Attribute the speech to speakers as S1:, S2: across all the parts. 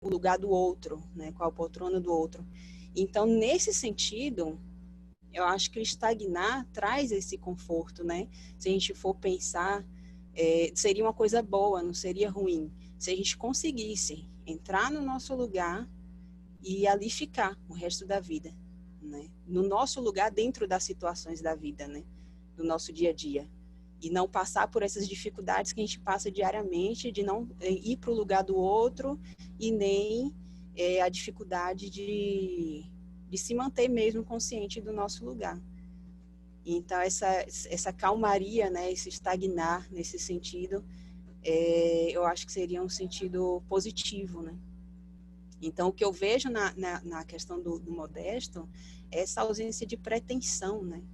S1: o lugar do outro, né, com a poltrona do outro. Então, nesse sentido, eu acho que o estagnar traz esse conforto, né? Se a gente for pensar, seria uma coisa boa, não seria ruim. Se a gente conseguisse entrar no nosso lugar e ali ficar o resto da vida, né? No nosso lugar dentro das situações da vida, né? Do nosso dia a dia. E não passar por essas dificuldades que a gente passa diariamente, de não ir para o lugar do outro e nem a dificuldade de se manter mesmo consciente do nosso lugar. Então, essa calmaria, né, esse estagnar nesse sentido, eu acho que seria um sentido positivo, né? Então, o que eu vejo na questão do modesto é essa ausência de pretensão, né,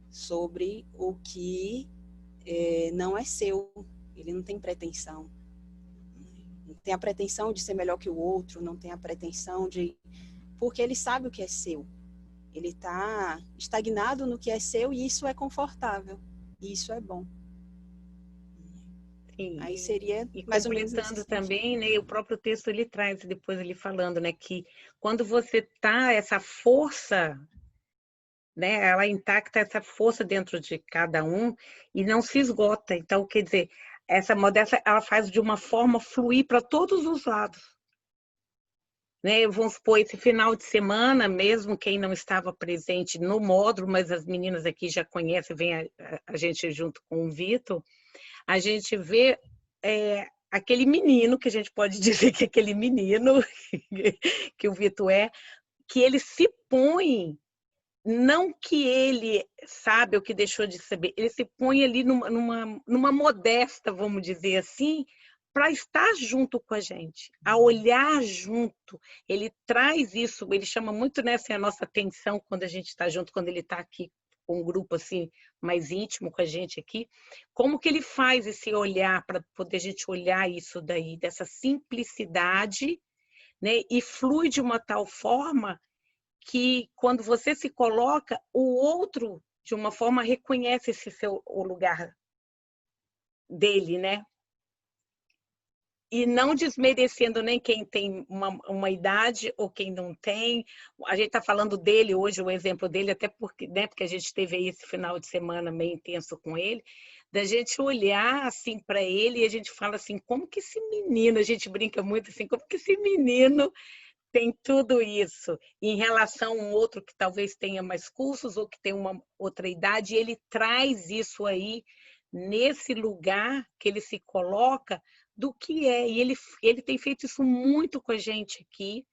S1: sobre o que não é seu. Ele não tem pretensão. Não tem a pretensão de ser melhor que o outro, não tem a pretensão de... Porque ele sabe o que é seu. Ele está estagnado no que é seu e isso é confortável. E isso é bom.
S2: Sim,
S1: Aí seria
S2: e
S1: mais ou menos nesse
S2: completando
S1: sentido.
S2: também, né, o próprio texto ele traz depois ele falando, né, que quando você tá essa força, né, ela intacta essa força dentro de cada um e não se esgota. Então, quer dizer, essa modéstia ela faz de uma forma fluir para todos os lados. Né, vamos supor, esse final de semana, mesmo quem não estava presente no módulo, mas as meninas aqui já conhecem, vem a gente junto com o Vitor, a gente vê aquele menino, que a gente pode dizer que é aquele menino que o Vitor que ele se põe, não que ele sabe o que deixou de saber, ele se põe ali numa modesta, vamos dizer assim, para estar junto com a gente, a olhar junto. Ele traz isso, ele chama muito nessa a nossa atenção quando a gente está junto, quando ele está aqui com um grupo assim mais íntimo com a gente aqui, como que ele faz esse olhar para poder a gente olhar isso daí, dessa simplicidade, né? E flui de uma tal forma que quando você se coloca, o outro de uma forma reconhece o lugar dele, né? E não desmerecendo nem quem tem uma idade ou quem não tem. A gente está falando dele hoje, o exemplo dele, até porque, né, porque a gente teve aí esse final de semana meio intenso com ele, da gente olhar assim para ele e a gente fala assim, como que esse menino, a gente brinca muito assim, como que esse menino tem tudo isso em relação a um outro que talvez tenha mais cursos ou que tem uma outra idade, e ele traz isso aí nesse lugar que ele se coloca do que é. E ele tem feito isso muito com a gente aqui,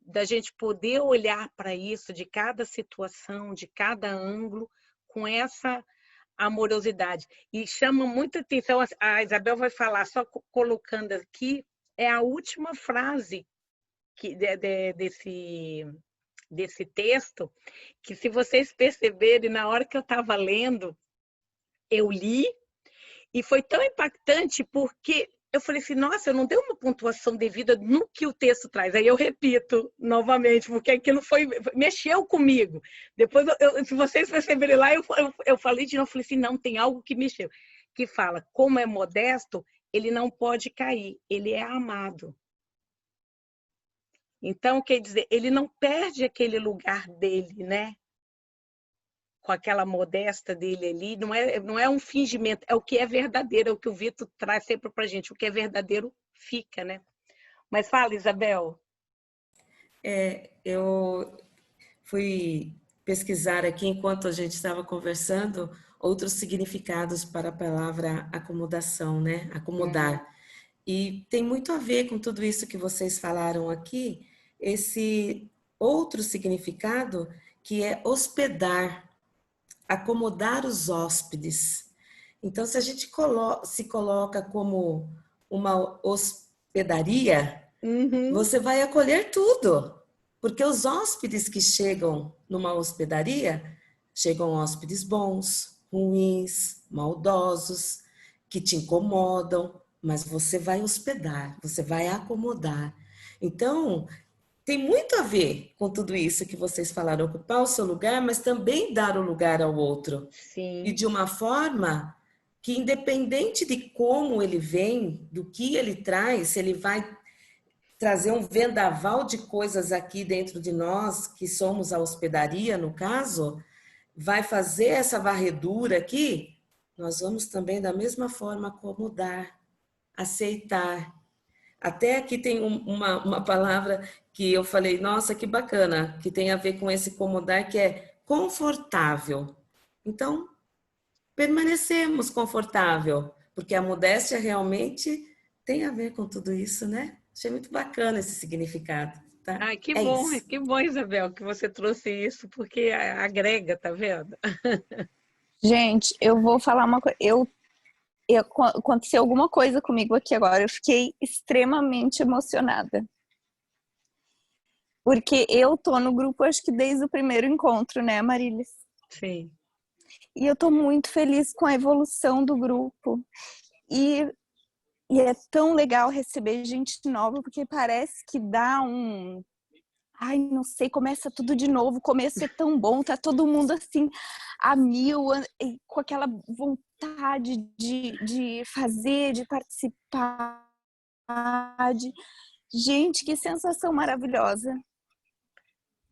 S2: da gente poder olhar para isso de cada situação, de cada ângulo, com essa amorosidade. E chama muita atenção, a Isabel vai falar, só colocando aqui, é a última frase desse texto, que se vocês perceberem, na hora que eu estava lendo, eu li, e foi tão impactante porque eu falei assim, nossa, eu não dei uma pontuação devida no que o texto traz. Aí eu repito novamente, porque aquilo mexeu comigo. Depois, se vocês perceberem lá, eu falei de novo, falei assim, não, tem algo que mexeu. Que fala, como é modesto, ele não pode cair, ele é amado. Então, quer dizer, ele não perde aquele lugar dele, né? Com aquela modesta dele ali, não é um fingimento, é o que é verdadeiro, é o que o Vitor traz sempre para a gente, o que é verdadeiro fica, né? Mas fala, Isabel.
S3: Eu fui pesquisar aqui, enquanto a gente estava conversando, outros significados para a palavra acomodação, né? Acomodar. E tem muito a ver com tudo isso que vocês falaram aqui, esse outro significado que é hospedar, acomodar os hóspedes. Então, se a gente se coloca como uma hospedaria, você vai acolher tudo, porque os hóspedes que chegam numa hospedaria, chegam hóspedes bons, ruins, maldosos, que te incomodam, mas você vai hospedar, você vai acomodar. Então, tem muito a ver com tudo isso que vocês falaram, ocupar o seu lugar, mas também dar o lugar ao outro.
S2: Sim.
S3: E de uma forma que, independente de como ele vem, do que ele traz, se ele vai trazer um vendaval de coisas aqui dentro de nós, que somos a hospedaria, no caso, vai fazer essa varredura aqui, nós vamos também, da mesma forma, acomodar, aceitar. Até aqui tem uma palavra que eu falei, nossa, que bacana, que tem a ver com esse acomodar, que é confortável. Então, permanecemos confortável, porque a modéstia realmente tem a ver com tudo isso, né? Achei muito bacana esse significado, tá?
S2: Ai,
S3: É isso.
S2: que bom, Isabel, que você trouxe isso, porque agrega, tá vendo?
S4: Gente, eu vou falar uma coisa. Aconteceu alguma coisa comigo aqui agora. Eu fiquei extremamente emocionada. Porque eu tô no grupo, acho que desde o primeiro encontro, né, Marilis?
S2: Sim.
S4: E eu tô muito feliz com a evolução do grupo. E é tão legal receber gente nova, porque parece que dá um... Ai, não sei, começa tudo de novo, o começo é tão bom, tá todo mundo assim, a mil, com aquela vontade de fazer, de participar. Gente, que sensação maravilhosa.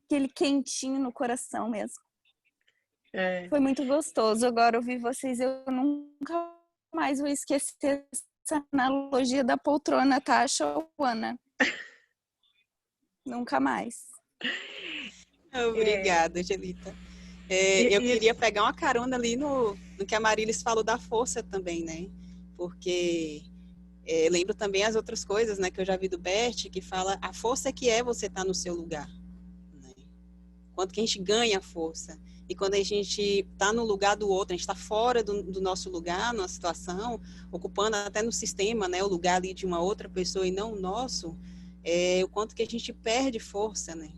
S4: Aquele quentinho no coração mesmo.
S2: É.
S4: Foi muito gostoso. Agora ouvir vocês, eu nunca mais vou esquecer essa analogia da poltrona, tá, Shauana? Nunca mais.
S1: Obrigada, Angelita. Eu queria pegar uma carona ali no que a Marilis falou da força também, né? Porque lembro também as outras coisas, né, que eu já vi do Bert, que fala a força que é você estar no seu lugar. Né? Quanto que a gente ganha força. E quando a gente está no lugar do outro, a gente está fora do nosso lugar, numa situação, ocupando até no sistema, né, o lugar ali de uma outra pessoa e não o nosso, o quanto que a gente perde força, né?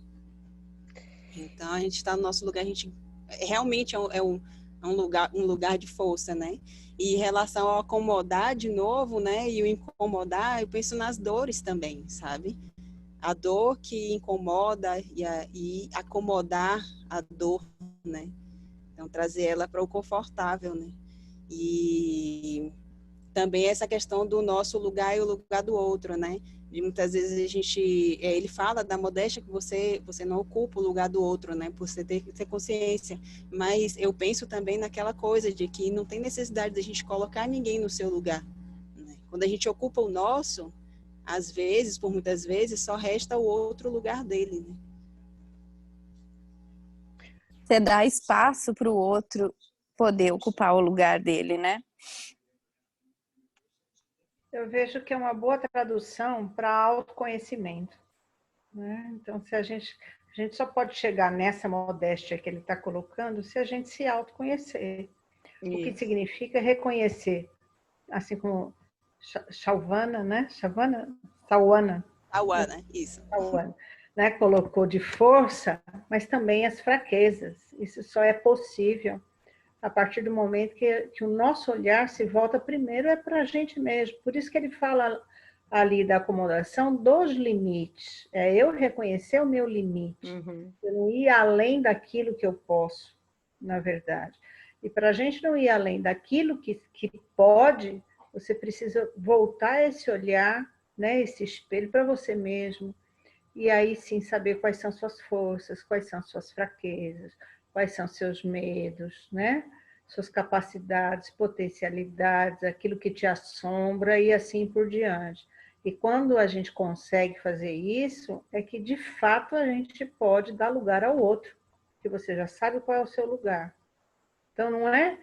S1: Então, a gente está no nosso lugar, a gente realmente é um lugar de força, né? E em relação ao acomodar de novo, né? E o incomodar, eu penso nas dores também, sabe? A dor que incomoda e acomodar a dor, né? Então, trazer ela para o confortável, né? E também essa questão do nosso lugar e o lugar do outro, né? E muitas vezes ele fala da modéstia que você não ocupa o lugar do outro, né? Por você ter consciência. Mas eu penso também naquela coisa de que não tem necessidade de a gente colocar ninguém no seu lugar. Né? Quando a gente ocupa o nosso, às vezes, por muitas vezes, só resta o outro lugar dele, né?
S4: Você dá espaço para o outro poder ocupar o lugar dele, né?
S5: Eu vejo que é uma boa tradução para autoconhecimento. Né? Então, se a gente só pode chegar nessa modéstia que ele está colocando se a gente se autoconhecer. Isso. O que significa reconhecer, assim como Shauana, né? Sauana,
S1: isso.
S5: Sauana, né? Colocou de força, mas também as fraquezas. Isso só é possível a partir do momento que o nosso olhar se volta primeiro para a gente mesmo. Por isso que ele fala ali da acomodação dos limites. É eu reconhecer o meu limite.
S2: Uhum.
S5: Eu não ir além daquilo que eu posso, na verdade. E para a gente não ir além daquilo que pode, você precisa voltar esse olhar, né, esse espelho para você mesmo. E aí sim saber quais são suas forças, quais são suas fraquezas, quais são seus medos, né? Suas capacidades, potencialidades, aquilo que te assombra e assim por diante. E quando a gente consegue fazer isso, é que de fato a gente pode dar lugar ao outro, que você já sabe qual é o seu lugar. Então não é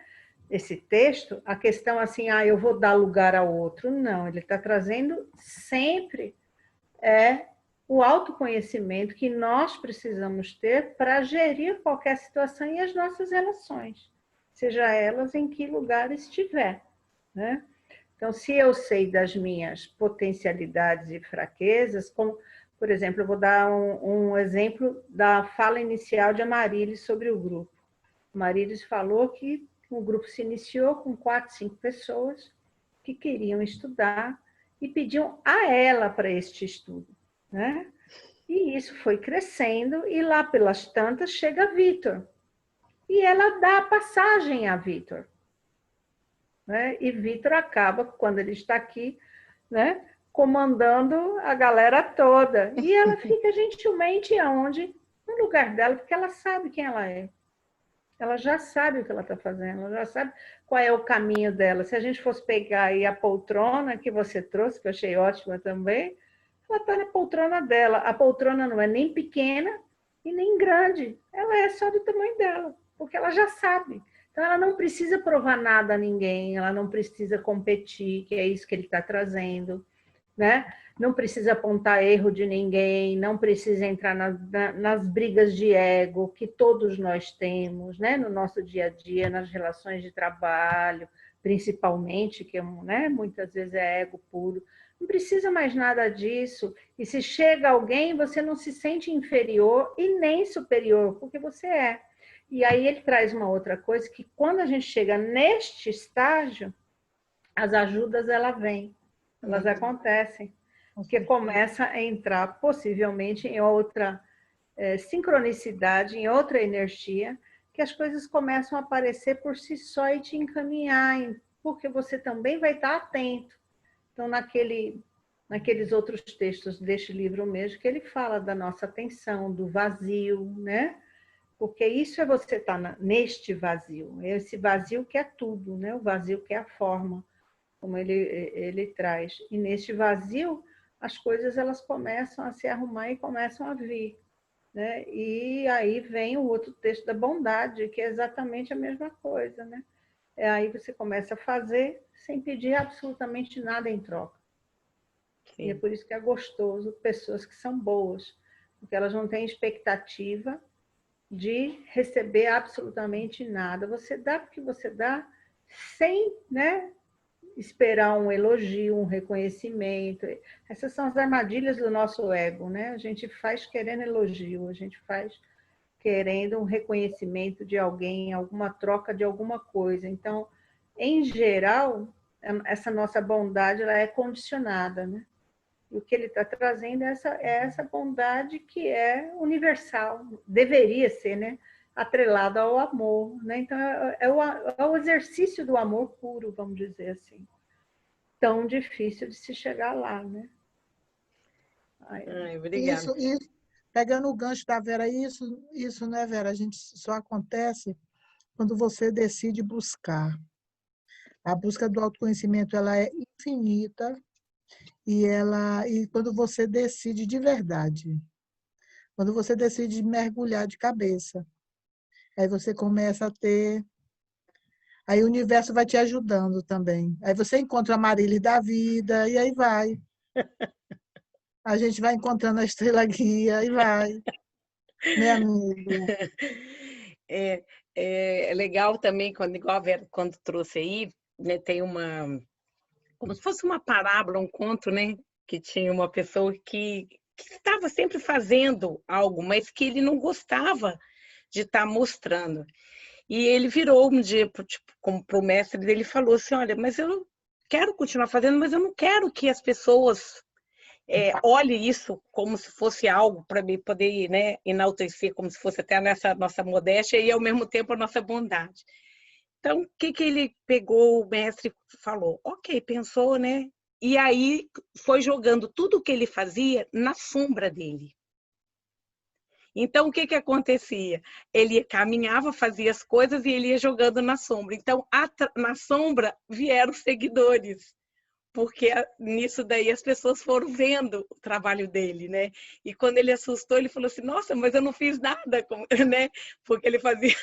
S5: esse texto a questão assim, eu vou dar lugar ao outro. Não, ele está trazendo sempre o autoconhecimento que nós precisamos ter para gerir qualquer situação e as nossas relações, seja elas em que lugar estiver, né? Então, se eu sei das minhas potencialidades e fraquezas, como, por exemplo, eu vou dar um exemplo da fala inicial de Amarilis sobre o grupo. Amarilis falou que o grupo se iniciou com 4, 5 pessoas que queriam estudar e pediam a ela para este estudo. Né? E isso foi crescendo, e lá pelas tantas chega Vitor. E ela dá a passagem a Vitor. Né? E Vitor acaba, quando ele está aqui, né, comandando a galera toda. E ela fica gentilmente aonde? No lugar dela, porque ela sabe quem ela é. Ela já sabe o que ela está fazendo, ela já sabe qual é o caminho dela. Se a gente fosse pegar aí a poltrona que você trouxe, que eu achei ótima também, ela está na poltrona dela. A poltrona não é nem pequena e nem grande, ela é só do tamanho dela, porque ela já sabe. Então, ela não precisa provar nada a ninguém, ela não precisa competir, que é isso que ele está trazendo, né? Não precisa apontar erro de ninguém, não precisa entrar nas brigas de ego que todos nós temos, né? No nosso dia a dia, nas relações de trabalho, principalmente, que né? Muitas vezes é ego puro. Não precisa mais nada disso. E se chega alguém, você não se sente inferior e nem superior, porque você é. E aí ele traz uma outra coisa, que quando a gente chega neste estágio, as ajudas, elas vêm, elas acontecem, porque começa a entrar possivelmente em outra sincronicidade, em outra energia, que as coisas começam a aparecer por si só e te encaminhar, porque você também vai estar atento. Então, naqueles outros textos deste livro mesmo, que ele fala da nossa atenção, do vazio, né? Porque isso é você estar neste vazio, esse vazio que é tudo, né? O vazio que é a forma, como ele traz. E neste vazio, as coisas elas começam a se arrumar e começam a vir, né? E aí vem o outro texto da bondade, que é exatamente a mesma coisa, né? Aí você começa a fazer sem pedir absolutamente nada em troca. Sim. E é por isso que é gostoso pessoas que são boas, porque elas não têm expectativa de receber absolutamente nada. Você dá porque você dá sem, né, esperar um elogio, um reconhecimento. Essas são as armadilhas do nosso ego, né? A gente faz querendo elogio, a gente faz querendo um reconhecimento de alguém, alguma troca de alguma coisa. Então, em geral, essa nossa bondade ela é condicionada, né? E o que ele está trazendo é essa bondade que é universal, deveria ser, né? Atrelada ao amor, né? Então, é o exercício do amor puro, vamos dizer assim. Tão difícil de se chegar lá, né?
S2: Ai, obrigada.
S6: Isso, pegando o gancho da Vera, isso, né, Vera? A gente só acontece quando você decide buscar. A busca do autoconhecimento, ela é infinita, e quando você decide de verdade, quando você decide mergulhar de cabeça, aí você começa a ter, aí o universo vai te ajudando também. Aí você encontra a Marília da vida, e aí vai. A gente vai encontrando a estrela guia, e vai. Minha amiga.
S2: É legal também, igual a Vera, quando trouxe aí, né, tem como se fosse uma parábola, um conto, né? Que tinha uma pessoa que estava sempre fazendo algo, mas que ele não gostava de estar mostrando. E ele virou um dia, tipo, como para o mestre dele, falou assim, olha, mas eu quero continuar fazendo, mas eu não quero que as pessoas olhem isso como se fosse algo para mim poder, né, enaltecer, como se fosse até nessa nossa modéstia e, ao mesmo tempo, a nossa bondade. Então, o que ele pegou, o mestre falou? Ok, pensou, né? E aí foi jogando tudo o que ele fazia na sombra dele. Então, o que acontecia? Ele caminhava, fazia as coisas e ele ia jogando na sombra. Então, na sombra vieram seguidores, porque nisso daí as pessoas foram vendo o trabalho dele, né? E quando ele assustou, ele falou assim, nossa, mas eu não fiz nada, né? Porque ele fazia,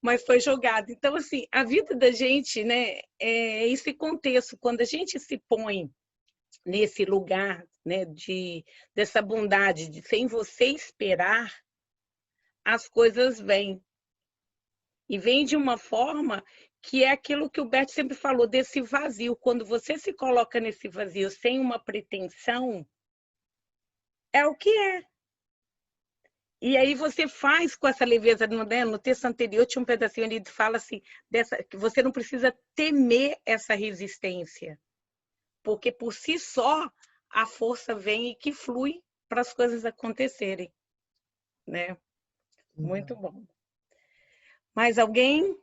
S2: mas foi jogado. Então, assim, a vida da gente, né, é esse contexto, quando a gente se põe nesse lugar, né, dessa bondade, de sem você esperar, as coisas vêm. E vem de uma forma que é aquilo que o Bert sempre falou, desse vazio. Quando você se coloca nesse vazio sem uma pretensão, é o que é. E aí você faz com essa leveza, no texto anterior tinha um pedacinho ali que fala assim, que você não precisa temer essa resistência, porque por si só a força vem e que flui para as coisas acontecerem, né? Muito bom. Mais alguém?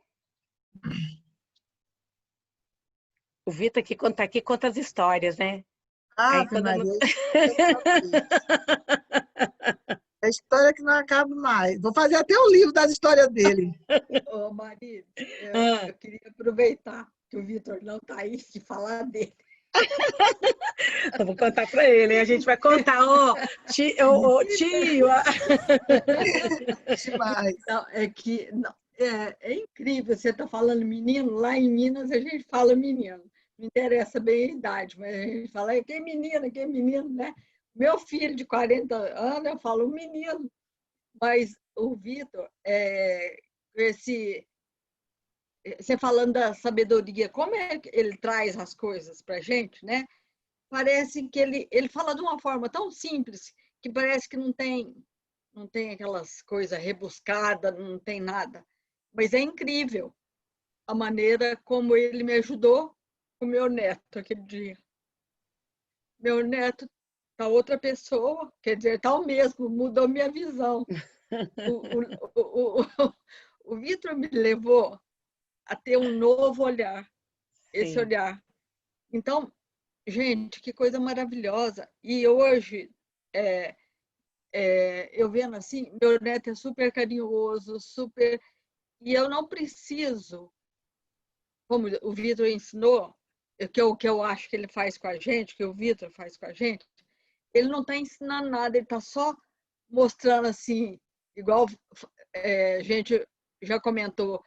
S2: O Vitor aqui conta as histórias, né? Aí
S6: Ave
S2: quando eu não...
S6: Maria, é história que não acaba mais. Vou fazer até o livro das histórias dele.
S7: Ô, Maria,
S2: Ah,
S7: eu queria aproveitar que o Vitor não está aí de falar dele.
S2: eu vou contar para ele, hein? A gente vai contar, ó, tio.
S6: Demais.
S7: Não, é que não, é incrível, você está falando menino, lá em Minas a gente fala menino. Não interessa bem a idade, mas a gente fala, que menino, né? Meu filho de 40 anos, eu falo menino, mas o Vitor, você falando da sabedoria, como é que ele traz as coisas para a gente, né? Parece que ele fala de uma forma tão simples que parece que não tem aquelas coisas rebuscadas, não tem nada. Mas é incrível a maneira como ele me ajudou com o meu neto aquele dia. Meu neto tá outra pessoa, quer dizer, tá o mesmo, mudou minha visão. O Vitor me levou a ter um novo olhar, esse
S2: Sim.
S7: olhar. Então, gente, que coisa maravilhosa. E hoje, eu vendo assim, meu neto é super carinhoso, super... E eu não preciso, como o Vitor ensinou, o que eu acho que ele faz com a gente, que o Vitor faz com a gente, ele não está ensinando nada, ele está só mostrando assim, igual a gente já comentou,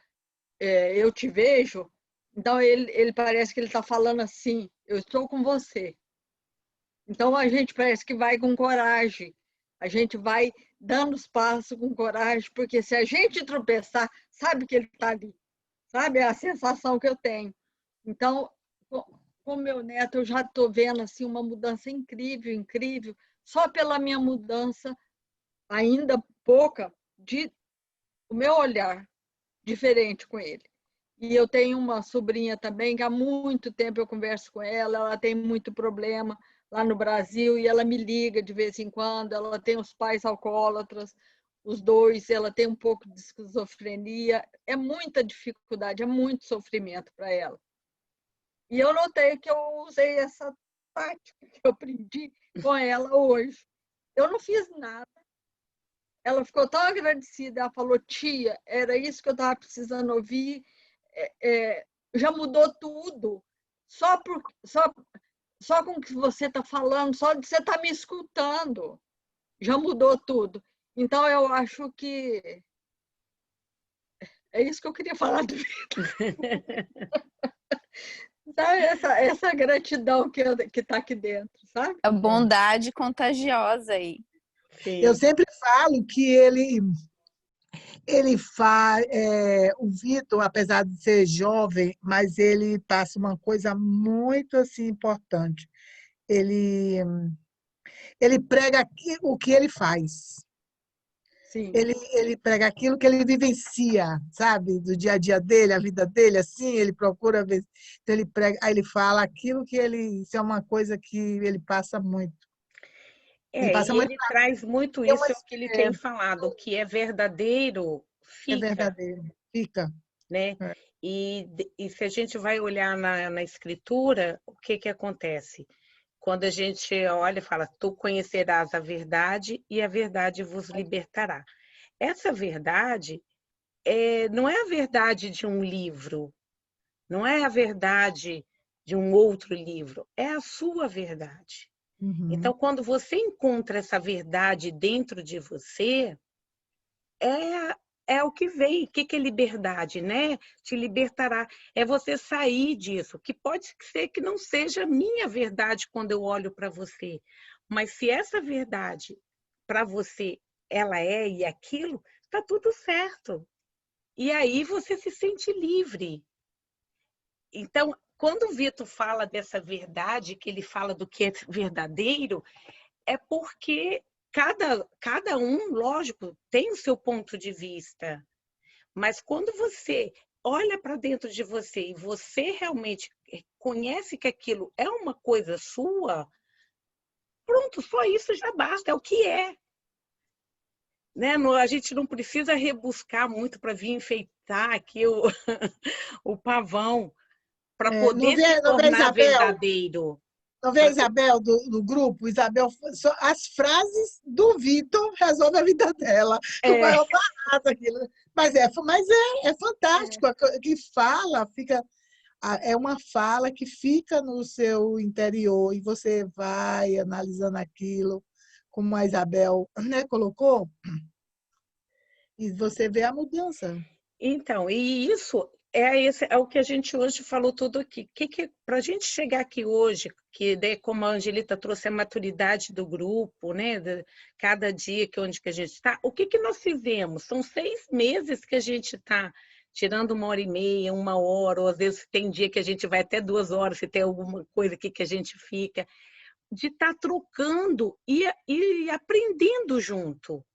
S7: eu te vejo, então ele parece que ele está falando assim, eu estou com você. Então a gente parece que vai com coragem, a gente vai dando os passos com coragem, porque se a gente tropeçar, sabe que ele está ali, sabe? É a sensação que eu tenho. Então, com meu neto, eu já estou vendo assim, uma mudança incrível, incrível, só pela minha mudança, ainda pouca, de o meu olhar diferente com ele. E eu tenho uma sobrinha também, que há muito tempo eu converso com ela, ela tem muito problema lá no Brasil, e ela me liga de vez em quando, ela tem os pais alcoólatras, os dois, ela tem um pouco de esquizofrenia, é muita dificuldade, é muito sofrimento para ela. E eu notei que eu usei essa tática que eu aprendi com ela hoje. Eu não fiz nada. Ela ficou tão agradecida, ela falou, tia, era isso que eu estava precisando ouvir, já mudou tudo, só com o que você está falando, só de você estar me escutando, já mudou tudo. Então, eu acho que é isso que eu queria falar do Vitor. Sabe? Essa gratidão que está aqui dentro, sabe?
S4: A bondade contagiosa aí.
S2: Sim.
S6: Eu sempre falo que ele faz, o Vitor, apesar de ser jovem, mas ele passa uma coisa muito assim importante. Ele prega o que ele faz.
S7: Sim.
S6: Ele prega aquilo que ele vivencia, sabe? Do dia a dia dele, a vida dele, assim, ele procura ver. Então ele prega, aí ele fala aquilo que ele, isso é uma coisa que ele passa muito. Ele passa
S2: E
S6: muito
S2: ele traz muito
S6: é uma,
S2: isso, é o que ele tem falado, o que é verdadeiro
S6: é
S2: fica,
S6: verdadeiro, fica.
S2: né?
S6: É.
S2: E se a gente vai olhar na escritura, o que acontece? Quando a gente olha e fala, tu conhecerás a verdade e a verdade vos libertará. Essa verdade não é a verdade de um livro, não é a verdade de um outro livro, é a sua verdade.
S6: Uhum.
S2: Então, quando você encontra essa verdade dentro de você, é o que vem. O que é liberdade, né? Te libertará. É você sair disso, que pode ser que não seja minha verdade quando eu olho para você. Mas se essa verdade para você, ela é e aquilo, está tudo certo. E aí você se sente livre. Então, quando o Vitor fala dessa verdade, que ele fala do que é verdadeiro, é porque cada um, lógico, tem o seu ponto de vista. Mas quando você olha para dentro de você e você realmente conhece que aquilo é uma coisa sua, pronto, só isso já basta, é o que é. Né? A gente não precisa rebuscar muito para vir enfeitar aqui o pavão, para poder se
S6: Não vê,
S2: tornar
S6: Isabel?
S2: verdadeiro.
S6: Não vê a Isabel do grupo? Isabel, as frases do Vitor resolvem a vida dela. O maior barato aquilo. Mas é fantástico. Que fala, fica. É uma fala que fica no seu interior e você vai analisando aquilo, como a Isabel, né, colocou, e você vê a mudança.
S2: Então, e isso é o que a gente hoje falou tudo aqui. Para a gente chegar aqui hoje, que como a Angelita trouxe a maturidade do grupo, né, cada dia onde que a gente está, o que nós fizemos? São 6 meses que a gente está tirando 1h30, 1 hora, ou às vezes tem dia que a gente vai até 2 horas, se tem alguma coisa aqui que a gente fica, de estar trocando e aprendendo junto.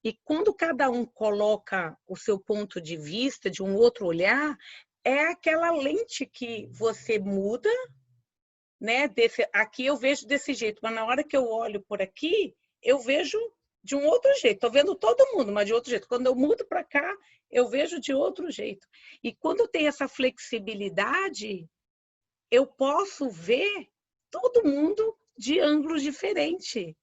S2: E quando cada um coloca o seu ponto de vista, de um outro olhar, é aquela lente que você muda, né? Aqui eu vejo desse jeito, mas na hora que eu olho por aqui, eu vejo de um outro jeito. Estou vendo todo mundo, mas de outro jeito. Quando eu mudo para cá, eu vejo de outro jeito. E quando tem essa flexibilidade, eu posso ver todo mundo de ângulos diferentes.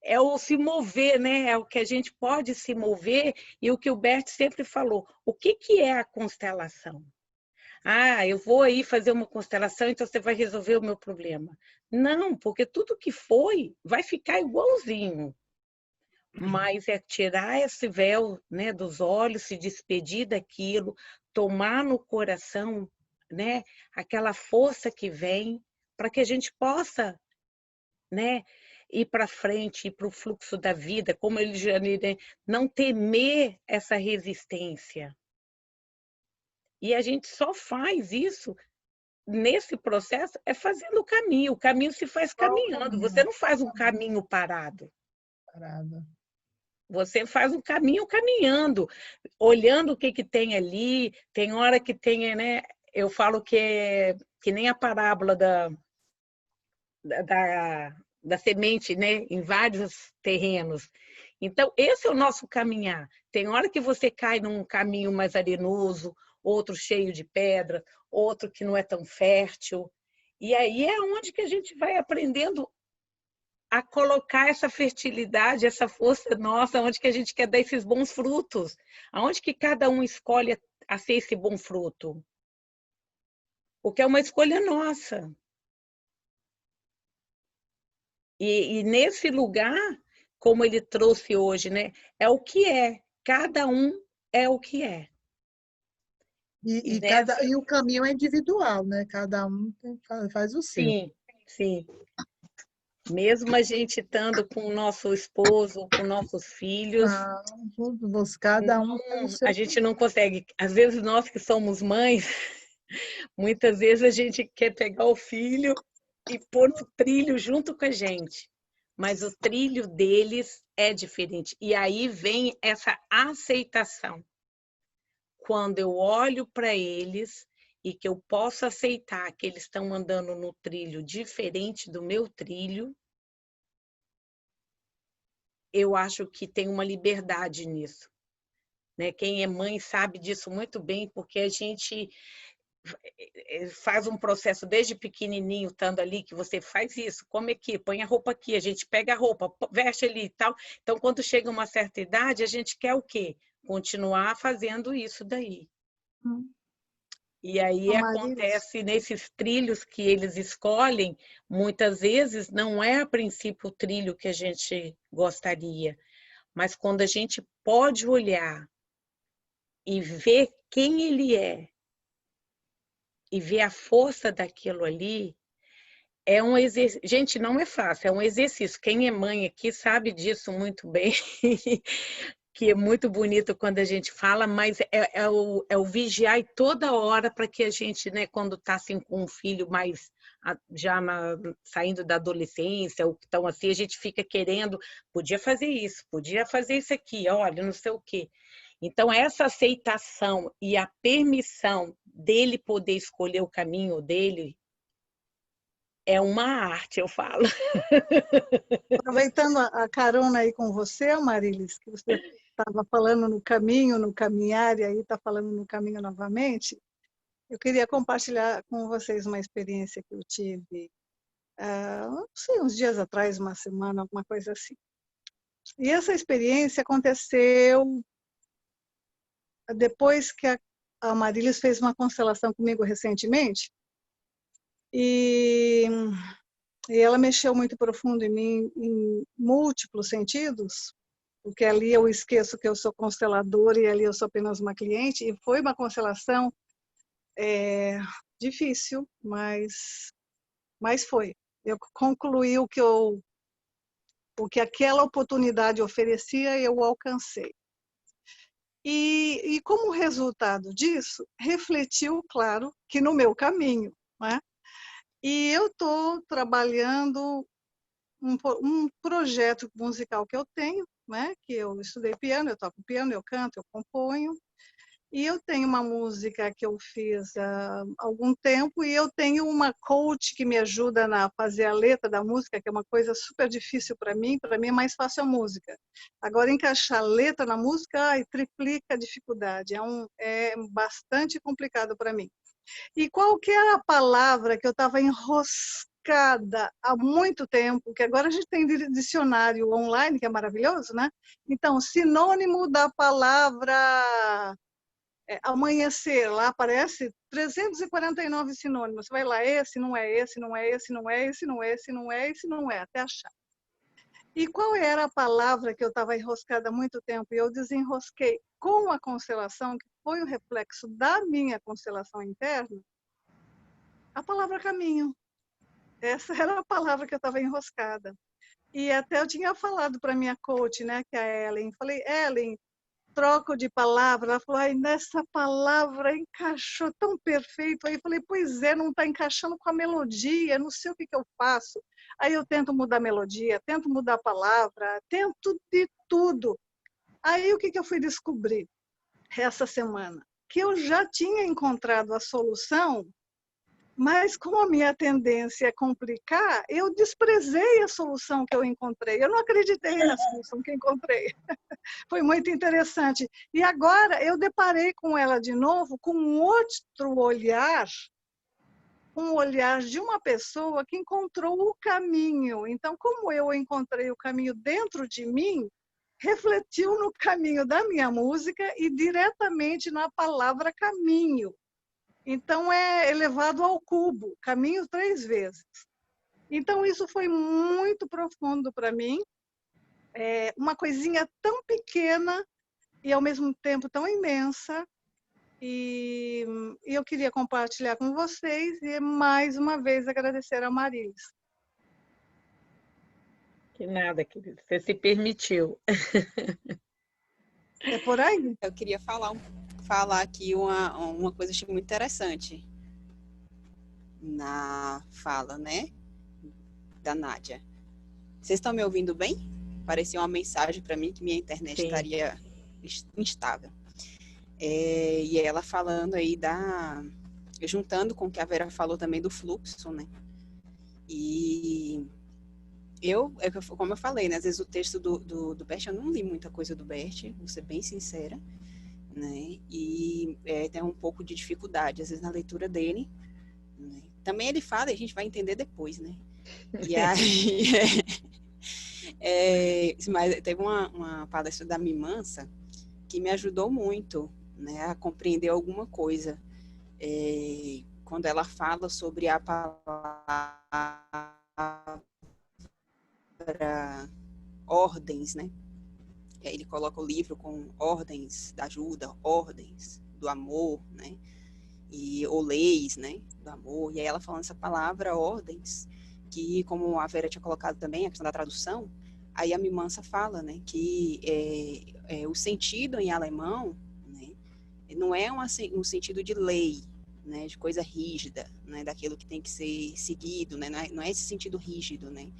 S2: É o se mover, né? É o que a gente pode se mover, e o que o Bert sempre falou. O que é a constelação? Ah, eu vou aí fazer uma constelação, então você vai resolver o meu problema. Não, porque tudo que foi vai ficar igualzinho. Mas é tirar esse véu, né, dos olhos, se despedir daquilo, tomar no coração, né, aquela força que vem, para que a gente possa, né, ir para frente, ir para o fluxo da vida, como ele já né, não temer essa resistência. E a gente só faz isso nesse processo fazendo o caminho. O caminho se faz caminhando. Você não faz um caminho parado. Você faz um caminho caminhando, olhando o que tem ali. Tem hora que tem, né? Eu falo que é que nem a parábola da semente, né, em vários terrenos. Então, esse é o nosso caminhar. Tem hora que você cai num caminho mais arenoso, outro cheio de pedra, outro que não é tão fértil. E aí é onde que a gente vai aprendendo a colocar essa fertilidade, essa força nossa, onde que a gente quer dar esses bons frutos. Aonde que cada um escolhe a ser esse bom fruto. Porque é uma escolha nossa. E nesse lugar, como ele trouxe hoje, né? É o que é. Cada um é o que é.
S6: E o caminho é individual, né? Cada um faz o seu.
S2: Sim, sim. Mesmo a gente estando com o nosso esposo, com nossos filhos,
S6: cada um faz o seu.
S2: a gente não consegue. Às vezes nós que somos mães, muitas vezes a gente quer pegar o filho e pôr no trilho junto com a gente. Mas o trilho deles é diferente. E aí vem essa aceitação. Quando eu olho para eles e que eu posso aceitar que eles estão andando no trilho diferente do meu trilho, eu acho que tem uma liberdade nisso. Né? Quem é mãe sabe disso muito bem, porque a gente faz um processo desde pequenininho, estando ali, que você faz isso, come aqui, põe a roupa aqui, a gente pega a roupa, veste ali e tal. Então, quando chega uma certa idade, a gente quer o quê? Continuar fazendo isso daí. E aí acontece nesses trilhos que eles escolhem, muitas vezes não é a princípio o trilho que a gente gostaria, mas quando a gente pode olhar e ver quem ele é, e ver a força daquilo ali, é um exercício. Gente, não é fácil, é um exercício. Quem é mãe aqui sabe disso muito bem, que é muito bonito quando a gente fala, mas é o vigiar toda hora para que a gente, né, quando está assim, com um filho mais já saindo da adolescência, ou que estão assim, a gente fica querendo, podia fazer isso aqui, olha, não sei o quê. Então, essa aceitação e a permissão dele poder escolher o caminho dele é uma arte, eu falo.
S7: Aproveitando a carona aí com você, Marilis, que você estava falando no caminho, no caminhar, e aí está falando no caminho novamente, eu queria compartilhar com vocês uma experiência que eu tive
S8: não sei, uns dias atrás, uma semana, alguma coisa assim. E essa experiência aconteceu depois que a Marilis fez uma constelação comigo recentemente, e ela mexeu muito profundo em mim, em múltiplos sentidos, porque ali eu esqueço que eu sou consteladora e ali eu sou apenas uma cliente, e foi uma constelação difícil, mas foi. Eu concluí o que aquela oportunidade oferecia, eu alcancei. E como resultado disso, refletiu, claro, que no meu caminho, né? E eu estou trabalhando um projeto musical que eu tenho, né? Que eu estudei piano, eu toco piano, eu canto, eu componho. E eu tenho uma música que eu fiz há algum tempo, e eu tenho uma coach que me ajuda a fazer a letra da música, que é uma coisa super difícil para mim é mais fácil a música. Agora, encaixar a letra na música, triplica a dificuldade, é bastante complicado para mim. E qual que era a palavra que eu estava enroscada há muito tempo, que agora a gente tem dicionário online, que é maravilhoso, né? Então, sinônimo da palavra amanhecer, lá aparece 349 sinônimos. Você vai lá, esse não é, esse não é, esse não é, esse não é, esse não é, esse não é, até achar. E qual era a palavra que eu estava enroscada há muito tempo? E eu desenrosquei com a constelação, que foi o reflexo da minha constelação interna, a palavra caminho. Essa era a palavra que eu estava enroscada. E até eu tinha falado para minha coach, né, que é a Ellen. Falei, Ellen, troco de palavra. Ela falou, ai, nessa palavra encaixou tão perfeito. Aí eu falei, pois é, não está encaixando com a melodia, não sei o que eu faço. Aí eu tento mudar a melodia, tento mudar a palavra, tento de tudo. Aí o que eu fui descobrir essa semana? Que eu já tinha encontrado a solução, mas como a minha tendência é complicar, eu desprezei a solução que eu encontrei. Eu não acreditei na solução que encontrei. Foi muito interessante. E agora eu deparei com ela de novo com um outro olhar, um olhar de uma pessoa que encontrou o caminho. Então, como eu encontrei o caminho dentro de mim, refletiu no caminho da minha música e diretamente na palavra caminho. Então, é elevado ao cubo, caminho 3 vezes. Então, isso foi muito profundo para mim. Uma coisinha tão pequena e, ao mesmo tempo, tão imensa. E eu queria compartilhar com vocês e, mais uma vez, agradecer a Marilis.
S2: Que nada, querida. Você se permitiu.
S8: É por aí?
S1: Eu queria falar aqui uma coisa que achei muito interessante na fala, né, da Nádia. Vocês estão me ouvindo bem? Parecia uma mensagem para mim que minha internet
S2: Sim.
S1: estaria instável. E ela falando aí juntando com o que a Vera falou também do fluxo, né? E como eu falei, né? Às vezes o texto do Bert, eu não li muita coisa do Bert, vou ser bem sincera, né? E tem um pouco de dificuldade, às vezes, na leitura dele, né? Também ele fala e a gente vai entender depois, né? E aí... mas teve uma palestra da Mimansa que me ajudou muito, né, a compreender alguma coisa. Quando ela fala sobre a palavra ordens, né? Ele coloca o livro com ordens da ajuda, ordens do amor, né? Ou leis, né? Do amor. E aí ela falando essa palavra ordens, que como a Vera tinha colocado também, a questão da tradução, aí a Mimansa fala, né? Que o sentido em alemão, né, não é um sentido de lei, né? De coisa rígida, né? Daquilo que tem que ser seguido, né? Não é esse sentido rígido, né?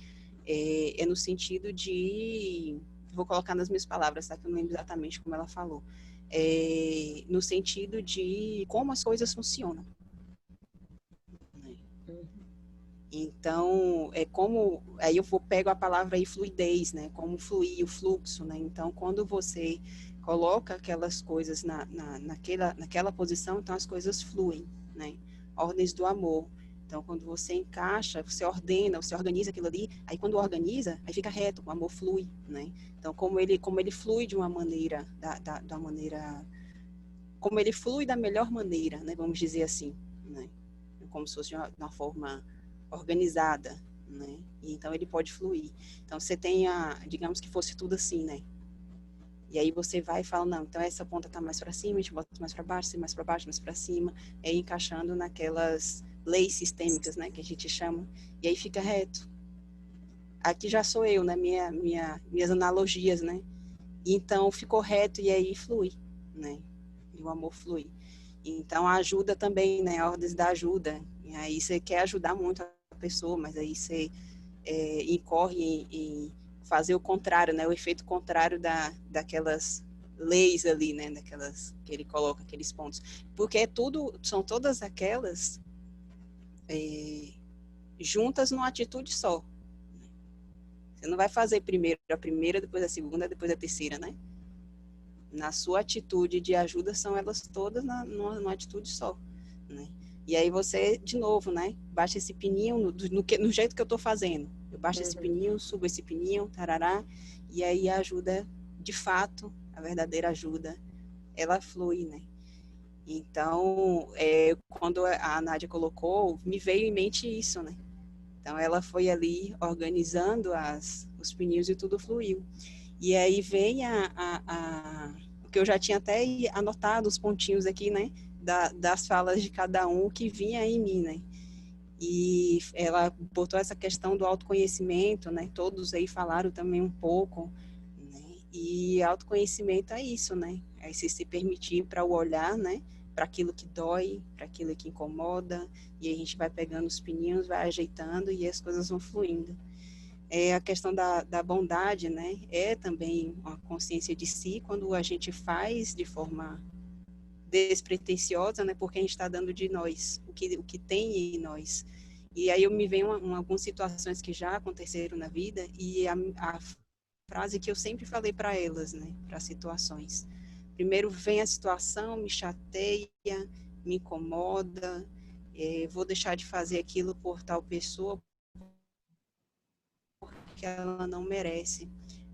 S1: É no sentido de... Vou colocar nas minhas palavras, tá? Que eu não lembro exatamente como ela falou. No sentido de como as coisas funcionam. Né? Então, aí eu pego a palavra aí, fluidez, né? Como fluir, o fluxo, né? Então, quando você coloca aquelas coisas naquela posição, então as coisas fluem, né? Ordens do amor. Então, quando você encaixa, você ordena, você organiza aquilo ali, aí quando organiza, aí fica reto, o amor flui, né? Então, como ele flui de uma maneira, da maneira, como ele flui da melhor maneira, né? Vamos dizer assim, né? Como se fosse de uma forma organizada, né? E então ele pode fluir. Então, você tem digamos que fosse tudo assim, né? E aí você vai e fala, não, então essa ponta tá mais para cima, a gente bota mais para baixo, mais para baixo, mais para cima, aí encaixando naquelas leis sistêmicas, né, que a gente chama, e aí fica reto. Aqui já sou eu, né, minhas analogias, né, e então ficou reto e aí flui, né, e o amor flui. Então a ajuda também, né, ordens da ajuda, e aí você quer ajudar muito a pessoa, mas aí você incorre em fazer o contrário, né, o efeito contrário daquelas leis ali, né, daquelas que ele coloca, aqueles pontos, porque são todas aquelas juntas numa atitude só. Você não vai fazer primeiro a primeira, depois a segunda, depois a terceira, né? Na sua atitude de ajuda são elas todas numa atitude só, né? E aí você, de novo, né? Baixa esse pininho no jeito que eu tô fazendo. Eu baixo esse pininho, subo esse pininho, tarará, e aí a ajuda, de fato, a verdadeira ajuda, ela flui, né? Então, quando a Nádia colocou, me veio em mente isso, né? Então, ela foi ali organizando os pininhos e tudo fluiu. E aí vem o que eu já tinha até anotado, os pontinhos aqui, né? Das falas de cada um que vinha em mim, né? E ela botou essa questão do autoconhecimento, né? Todos aí falaram também um pouco, né? E autoconhecimento é isso, né? É se permitir para o olhar, né? Para aquilo que dói, para aquilo que incomoda, e a gente vai pegando os pininhos, vai ajeitando e as coisas vão fluindo. A questão da bondade, né? É também uma consciência de si quando a gente faz de forma despretensiosa, né? Porque a gente está dando de nós, o que tem em nós. E aí eu me venho algumas situações que já aconteceram na vida e a frase que eu sempre falei para elas, né? Para situações. Primeiro vem a situação, me chateia, me incomoda, vou deixar de fazer aquilo por tal pessoa porque ela não merece.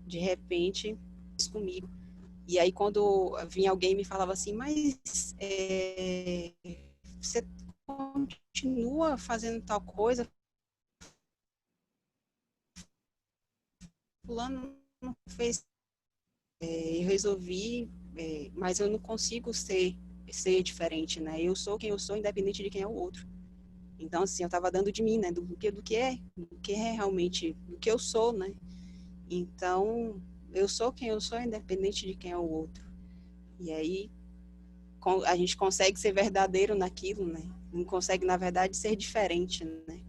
S1: De repente, isso comigo. E aí quando vinha alguém e me falava assim, mas você continua fazendo tal coisa, fulano não fez, eu resolvi, mas eu não consigo ser diferente, né? Eu sou quem eu sou, independente de quem é o outro. Então, assim, eu estava dando de mim, né? Do que é realmente, do que eu sou, né? Então, eu sou quem eu sou, independente de quem é o outro. E aí, a gente consegue ser verdadeiro naquilo, né? Não consegue, na verdade, ser diferente, né?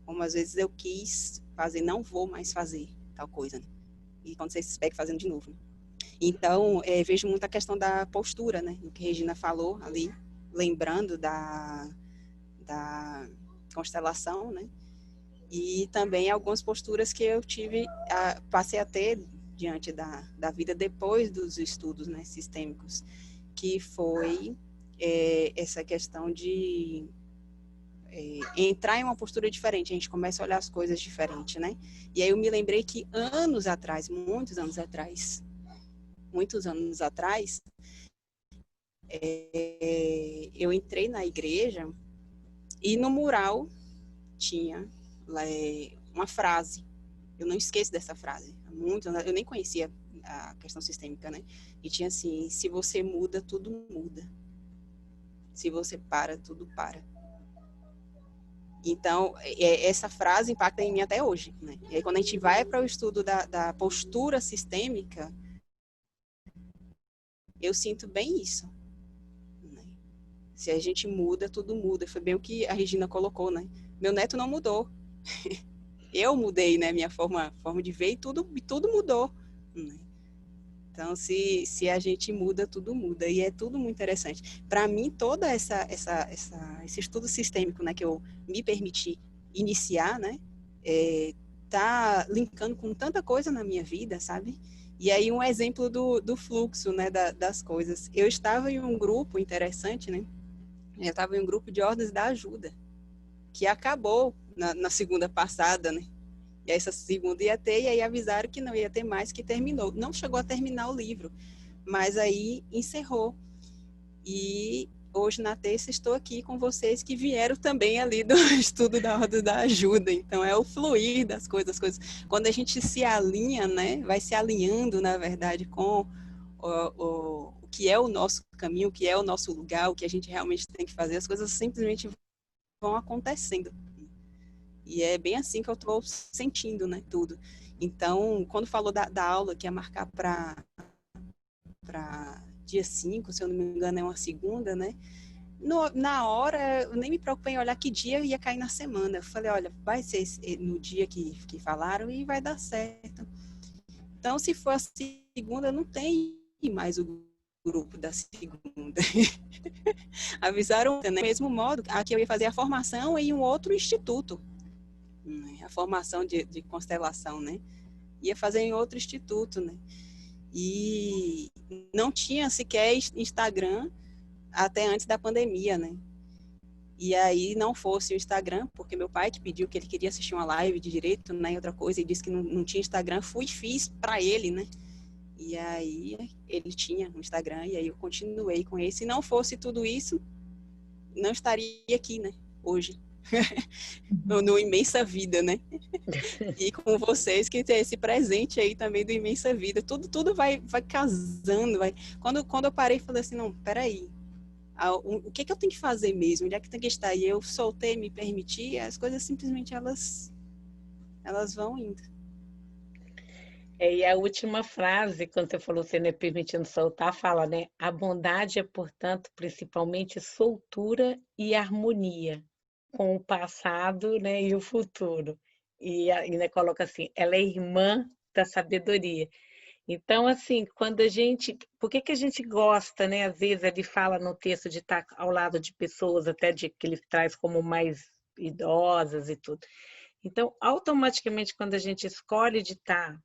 S1: Como às vezes eu quis fazer, não vou mais fazer tal coisa, né? E quando você se pega fazendo de novo, né? Então, vejo muito a questão da postura, né? O que a Regina falou ali, lembrando da constelação, né? E também algumas posturas que eu passei a ter diante da vida depois dos estudos, né, sistêmicos, que foi essa questão de entrar em uma postura diferente, a gente começa a olhar as coisas diferente, né? E aí eu me lembrei que muitos anos atrás, eu entrei na igreja e no mural tinha uma frase. Eu não esqueço dessa frase. Eu nem conhecia a questão sistêmica, né? E tinha assim, se você muda, tudo muda. Se você para, tudo para. Então, essa frase impacta em mim até hoje, né? E aí, quando a gente vai para o estudo da postura sistêmica, eu sinto bem isso, né? Se a gente muda, tudo muda. Foi bem o que a Regina colocou, né? Meu neto não mudou. Eu mudei, né? Minha forma de ver e tudo mudou, né? Então, se a gente muda, tudo muda. E é tudo muito interessante. Para mim, toda esse estudo sistêmico, né, que eu me permiti iniciar, né, tá linkando com tanta coisa na minha vida, sabe? E aí, um exemplo do fluxo, né, das coisas. Eu estava em um grupo interessante, né? Eu estava em um grupo de ordens da ajuda. que acabou na segunda passada, né? E essa segunda ia ter, e aí avisaram que não ia ter mais, que terminou. Não chegou a terminar o livro, mas aí encerrou. E hoje, na terça, estou aqui com vocês que vieram também ali do estudo da Roda da Ajuda. Então, é o fluir das coisas. Quando a gente se alinha, né? Vai se alinhando, na verdade, com o que é o nosso caminho, o que é o nosso lugar, o que a gente realmente tem que fazer, as coisas simplesmente vão acontecendo. E é bem assim que eu estou sentindo, né, tudo. Então, quando falou da aula, que ia marcar para dia 5, se eu não me engano, é uma segunda, né? Na hora, eu nem me preocupei em olhar que dia ia cair na semana. Eu falei, olha, vai ser no dia que falaram e vai dar certo. Então, se for a segunda, não tem mais o grupo da segunda. Avisaram, né? Do mesmo modo, aqui eu ia fazer a formação em um outro instituto. A formação de constelação, né? Ia fazer em outro instituto, né? E não tinha sequer Instagram até antes da pandemia, né? E aí não fosse o Instagram, porque meu pai que pediu que ele queria assistir uma live de direito, né? E outra coisa, e disse que não tinha Instagram, fui e fiz para ele, né? E aí ele tinha um Instagram, e aí eu continuei com ele. Se não fosse tudo isso, não estaria aqui, né? Hoje. No Imensa Vida, né? E com vocês que tem esse presente aí também do Imensa Vida. Tudo vai casando. Quando eu parei e falei assim, não, peraí. O que eu tenho que fazer mesmo? Onde é que tem que estar? E eu soltei, me permiti, as coisas simplesmente elas vão indo.
S2: E a última frase, quando você falou você não é permitindo soltar, fala, né? A bondade é, portanto, principalmente soltura e harmonia com o passado, né, e o futuro. E ainda coloca assim, ela é irmã da sabedoria. Então, assim, quando a gente... Por que a gente gosta, né? Às vezes ele fala no texto de estar ao lado de pessoas, até de que ele traz como mais idosas e tudo. Então, automaticamente, quando a gente escolhe de estar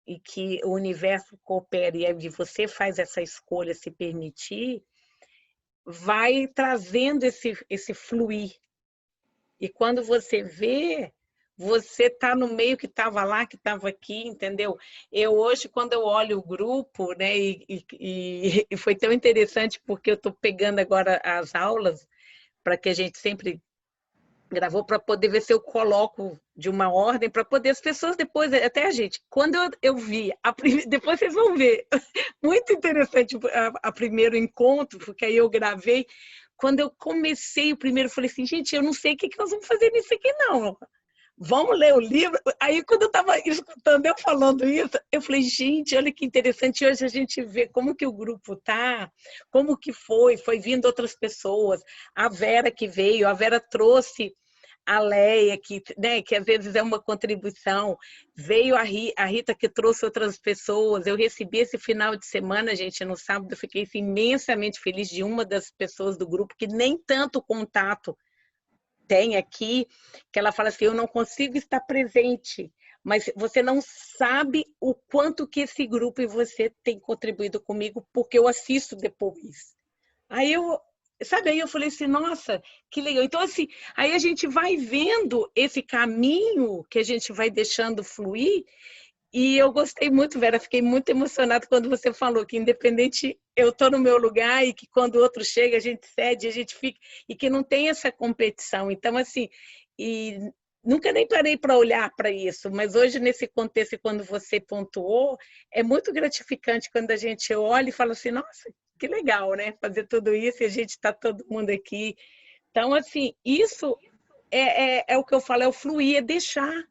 S2: e que o universo coopera e aí você faz essa escolha, se permitir, vai trazendo esse fluir. E quando você vê, você está no meio que estava lá, que estava aqui, entendeu? Eu hoje, quando eu olho o grupo, né, e foi tão interessante porque eu estou pegando agora as aulas, para que a gente sempre gravou, para poder ver se eu coloco de uma ordem, para poder as pessoas depois, até a gente, quando eu vi, depois vocês vão ver, muito interessante a primeiro encontro, porque aí eu gravei, quando eu comecei o primeiro, eu falei assim, gente, eu não sei o que nós vamos fazer nisso aqui não, vamos ler o livro? Aí quando eu estava escutando eu falando isso, eu falei, gente, olha que interessante, hoje a gente vê como que o grupo tá, como que foi vindo outras pessoas, a Vera que veio, a Vera trouxe a Leia, né, que às vezes é uma contribuição, veio a Rita que trouxe outras pessoas, eu recebi esse final de semana, gente, no sábado, eu fiquei assim, imensamente feliz de uma das pessoas do grupo que nem tanto contato tem aqui, que ela fala assim, eu não consigo estar presente, mas você não sabe o quanto que esse grupo e você tem contribuído comigo, porque eu assisto depois. Aí eu falei assim, nossa, que legal. Então, assim, aí a gente vai vendo esse caminho que a gente vai deixando fluir, e eu gostei muito, Vera, fiquei muito emocionada quando você falou que independente, eu estou no meu lugar e que quando o outro chega, a gente cede, a gente fica, e que não tem essa competição. Então, assim, e nunca nem parei para olhar para isso, mas hoje, nesse contexto, quando você pontuou, é muito gratificante quando a gente olha e fala assim, nossa, que legal, né? Fazer tudo isso e a gente está todo mundo aqui. Então, assim, isso é o que eu falo, é o fluir, é deixar.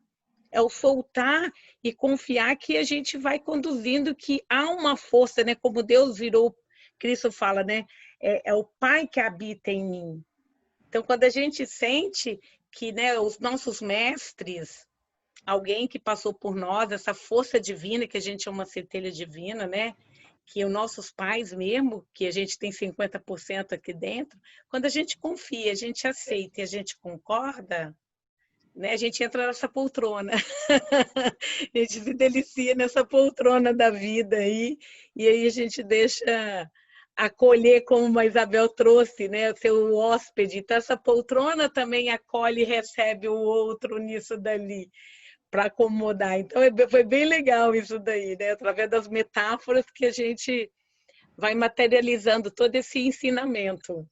S2: É o soltar e confiar que a gente vai conduzindo, que há uma força, né? Como Deus virou, Cristo fala, né? É o Pai que habita em mim. Então, quando a gente sente que, né, os nossos mestres, alguém que passou por nós, essa força divina, que a gente é uma centelha divina, né? Que os nossos pais mesmo, que a gente tem 50% aqui dentro, quando a gente confia, a gente aceita e a gente concorda, né, a gente entra nessa poltrona, a gente se delicia nessa poltrona da vida aí, e aí a gente deixa acolher, como a Isabel trouxe, né? Ser o hóspede. Então, essa poltrona também acolhe e recebe o outro nisso dali, para acomodar. Então, foi bem legal isso daí, né? Através das metáforas que a gente vai materializando todo esse ensinamento.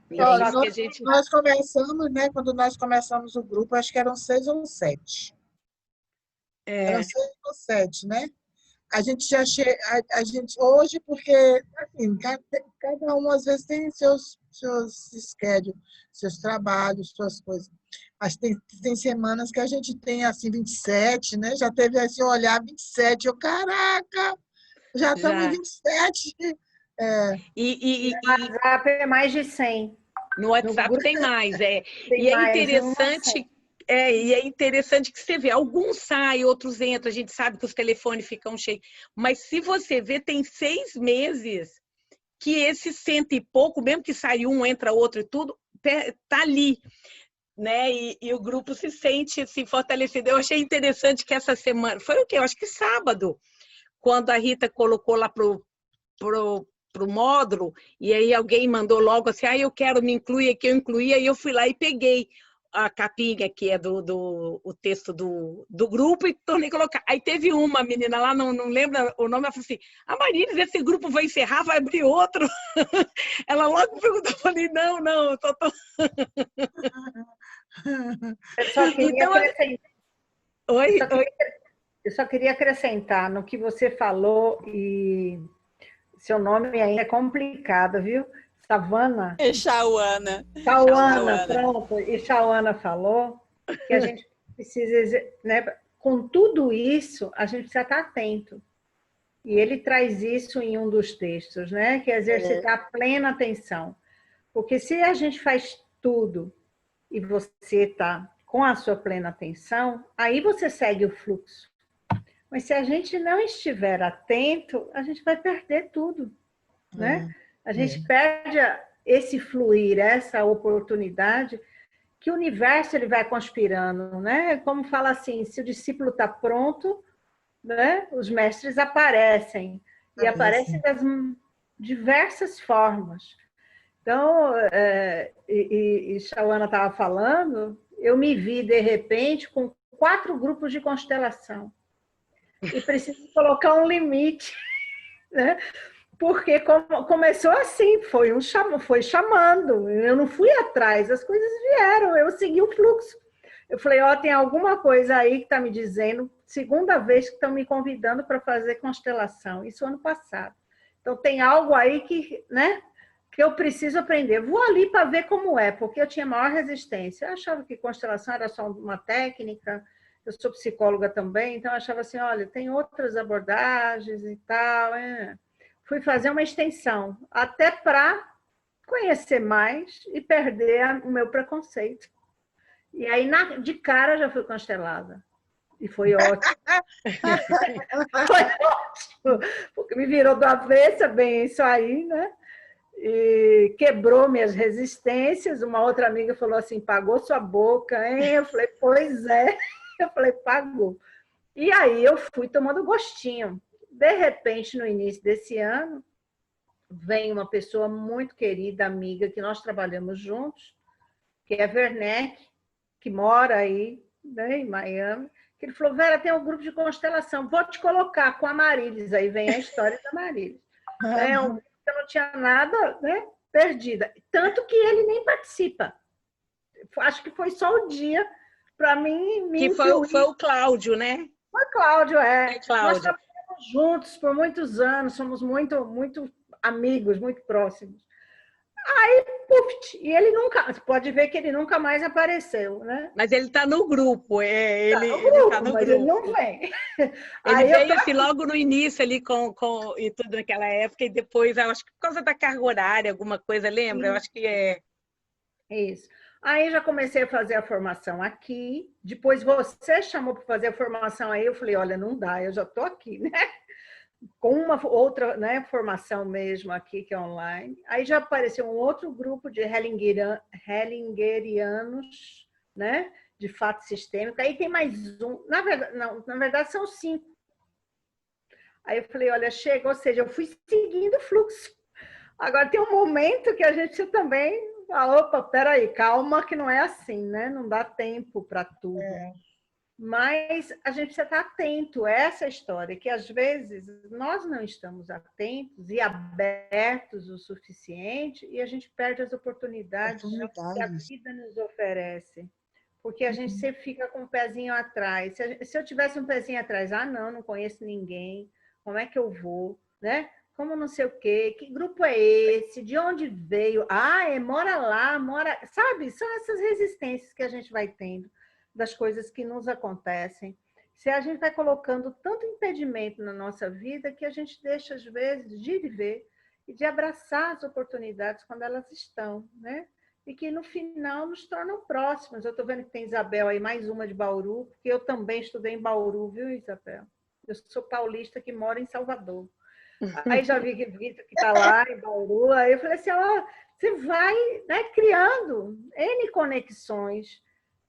S2: E é
S6: Olha,
S2: isso que a gente...
S6: nós começamos, né? Quando nós começamos o grupo, acho que eram 6 ou 7. Eram 6 ou 7, né? A gente já chega, a gente hoje, porque assim, cada um às vezes tem seus schedules, seus trabalhos, suas coisas. Mas tem semanas que a gente tem assim 27, né? Já teve esse olhar 27, eu, caraca, já estamos em 27.
S5: No WhatsApp é mais de 100.
S2: No WhatsApp tem mais,
S5: Tem
S2: e é
S5: mais,
S2: interessante, e é interessante que você vê, alguns saem, outros entram, a gente sabe que os telefones ficam cheios, mas se você vê, tem 6 meses que esse 100 e pouco, mesmo que sai um, entra outro e tudo, tá ali, né? E o grupo se sente assim, fortalecido. Eu achei interessante que essa semana, foi o quê? Eu acho que sábado, quando a Rita colocou lá pro módulo, e aí alguém mandou logo assim, eu quero me incluir aqui, eu incluí, aí eu fui lá e peguei a capinha que é o texto do grupo e tornei colocar. Aí teve uma menina lá, não lembro o nome, ela falou assim, Marilis, esse grupo vai encerrar, vai abrir outro? Ela logo perguntou, eu falei, não, eu tô...
S5: Eu só queria
S2: então,
S5: acrescentar.
S2: Oi?
S5: Eu só queria acrescentar no que você falou, e seu nome ainda é complicado, viu? Savana.
S1: Chauana.
S5: Chauana, pronto. E Chauana falou que a gente precisa, né? Com tudo isso, a gente precisa estar atento. E ele traz isso em um dos textos, né? Que é exercitar a plena atenção. Porque se a gente faz tudo e você está com a sua plena atenção, aí você segue o fluxo. Mas se a gente não estiver atento, a gente vai perder tudo, né? A gente perde esse fluir, essa oportunidade que o universo ele vai conspirando, né? Como fala assim, se o discípulo está pronto, né? Os mestres aparecem e aparecem das diversas formas. Então, e Chauana estava falando, eu me vi de repente com 4 grupos de constelação e preciso colocar um limite, né? Porque começou assim, foi chamando, eu não fui atrás, as coisas vieram, eu segui o fluxo. Eu falei, tem alguma coisa aí que está me dizendo, segunda vez que estão me convidando para fazer constelação, isso ano passado. Então tem algo aí que, né, que eu preciso aprender. Vou ali para ver como é, porque eu tinha maior resistência. Eu achava que constelação era só uma técnica, eu sou psicóloga também, então eu achava assim, olha, tem outras abordagens e tal, Fui fazer uma extensão, até para conhecer mais e perder o meu preconceito. E aí, de cara, já fui constelada. E foi ótimo. Foi ótimo, porque me virou do avesso, bem isso aí, né? E quebrou minhas resistências. Uma outra amiga falou assim, pagou sua boca, hein? Eu falei, pois é. Eu falei, pagou. E aí eu fui tomando gostinho. De repente, no início desse ano, vem uma pessoa muito querida, amiga, que nós trabalhamos juntos, que é Werneck, que mora aí, né, em Miami, que ele falou, Vera, tem um grupo de constelação, vou te colocar com a Marilis. Aí vem a história da Marilis. Eu não tinha nada, né, perdida. Tanto que ele nem participa. Acho que foi só o dia para mim...
S2: Que foi o Cláudio, né?
S5: Foi Cláudio,
S2: Cláudio.
S5: Nós trabalhamos juntos por muitos anos, somos muito, muito amigos, muito próximos. Aí, puf, e ele nunca, pode ver que ele nunca mais apareceu, né?
S2: Mas ele está no grupo, ele tá no
S5: mas
S2: grupo.
S5: ele não vem.
S2: Ele veio assim, logo no início ali e tudo naquela época, e depois, eu acho que por causa da carga horária, alguma coisa, lembra? Eu acho que é.
S5: Isso. Aí já comecei a fazer a formação aqui, depois você chamou para fazer a formação aí, eu falei, olha, não dá, eu já estou aqui, né? Com uma outra, né, formação mesmo aqui, que é online. Aí já apareceu um outro grupo de Hellingerianos, né, de fato sistêmico. Aí tem mais um, na verdade são 5. Aí eu falei, olha, chega, ou seja, eu fui seguindo o fluxo. Agora tem um momento que a gente também fala, opa, peraí, calma que não é assim, né? Não dá tempo para tudo. Mas a gente precisa estar atento a essa história, que às vezes nós não estamos atentos e abertos o suficiente e a gente perde as oportunidades que a vida nos oferece. Porque a gente sempre fica com o pezinho atrás. Se eu tivesse um pezinho atrás, não conheço ninguém, como é que eu vou, né? Como não sei o quê, que grupo é esse, de onde veio? Mora lá, mora... Sabe, são essas resistências que a gente vai tendo das coisas que nos acontecem. Se a gente vai colocando tanto impedimento na nossa vida que a gente deixa, às vezes, de viver e de abraçar as oportunidades quando elas estão, né? E que, no final, nos tornam próximas. Eu estou vendo que tem Isabel aí, mais uma de Bauru, porque eu também estudei em Bauru, viu, Isabel? Eu sou paulista que mora em Salvador. Aí já vi que Vitor que está lá em Bauru, aí eu falei assim, você vai, né, criando N conexões,